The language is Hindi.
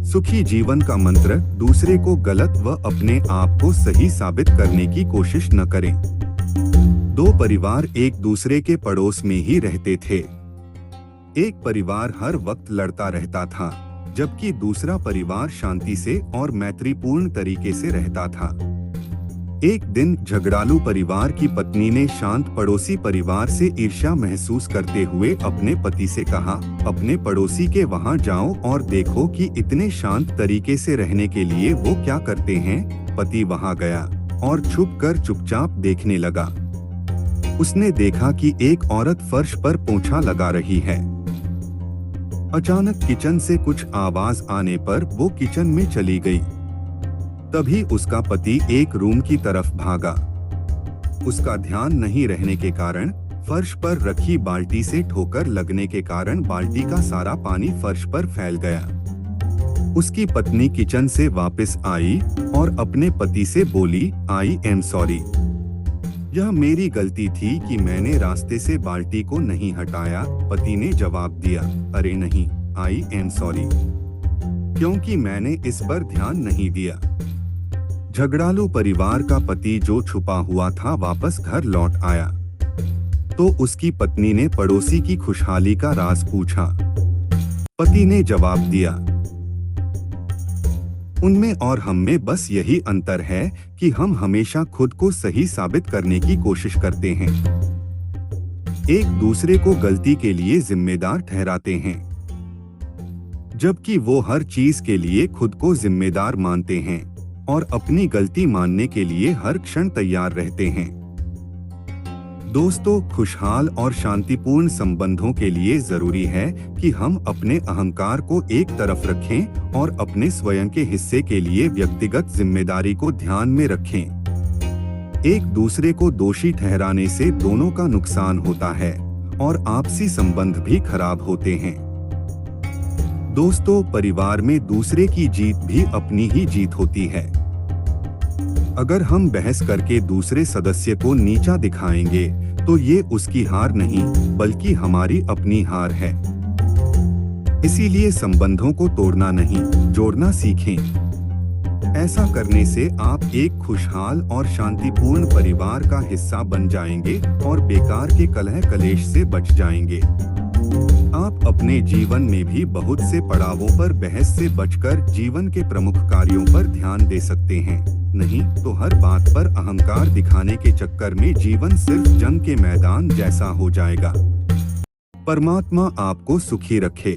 सुखी जीवन का मंत्र, दूसरे को गलत व अपने आप को सही साबित करने की कोशिश न करें। दो परिवार एक दूसरे के पड़ोस में ही रहते थे। एक परिवार हर वक्त लड़ता रहता था, जबकि दूसरा परिवार शांति से और मैत्रीपूर्ण तरीके से रहता था। एक दिन झगड़ालू परिवार की पत्नी ने शांत पड़ोसी परिवार से ईर्ष्या महसूस करते हुए अपने पति से कहा, अपने पड़ोसी के वहां जाओ और देखो कि इतने शांत तरीके से रहने के लिए वो क्या करते हैं। पति वहां गया और छुपकर चुपचाप देखने लगा। उसने देखा कि एक औरत फर्श पर पोंछा लगा रही है। अचानक किचन से कुछ आवाज आने पर वो किचन में चली गई। तभी उसका पति एक रूम की तरफ भागा। उसका ध्यान नहीं रहने के कारण फर्श पर रखी बाल्टी से ठोकर लगने के कारण बाल्टी का सारा पानी फर्श पर फैल गया। उसकी पत्नी किचन से वापस आई और अपने पति से बोली, आई एम सॉरी। यह मेरी गलती थी कि मैंने रास्ते से बाल्टी को नहीं हटाया। पति ने जवाब दिया, अरे नहीं, आई एम सॉरी, क्योंकि मैंने इस पर ध्यान नहीं दिया। झगड़ालू परिवार का पति जो छुपा हुआ था वापस घर लौट आया तो उसकी पत्नी ने पड़ोसी की खुशहाली का राज पूछा। पति ने जवाब दिया, उनमें और हम में बस यही अंतर है कि हम हमेशा खुद को सही साबित करने की कोशिश करते हैं, एक दूसरे को गलती के लिए जिम्मेदार ठहराते हैं, जबकि वो हर चीज के लिए खुद को जिम्मेदार मानते हैं और अपनी गलती मानने के लिए हर क्षण तैयार रहते हैं। दोस्तों, खुशहाल और शांतिपूर्ण संबंधों के लिए जरूरी है कि हम अपने अहंकार को एक तरफ रखें और अपने स्वयं के हिस्से के लिए व्यक्तिगत जिम्मेदारी को ध्यान में रखें। एक दूसरे को दोषी ठहराने से दोनों का नुकसान होता है और आपसी संबंध भी खराब होते हैं। दोस्तों, परिवार में दूसरे की जीत भी अपनी ही जीत होती है। अगर हम बहस करके दूसरे सदस्य को नीचा दिखाएंगे तो ये उसकी हार नहीं बल्कि हमारी अपनी हार है। इसीलिए संबंधों को तोड़ना नहीं, जोड़ना सीखें। ऐसा करने से आप एक खुशहाल और शांतिपूर्ण परिवार का हिस्सा बन जाएंगे और बेकार के कलह कलेश से बच जाएंगे। आप अपने जीवन में भी बहुत से पड़ावों पर बहस से बचकर जीवन के प्रमुख कार्यों पर ध्यान दे सकते हैं। नहीं तो हर बात पर अहंकार दिखाने के चक्कर में जीवन सिर्फ जंग के मैदान जैसा हो जाएगा। परमात्मा आपको सुखी रखे।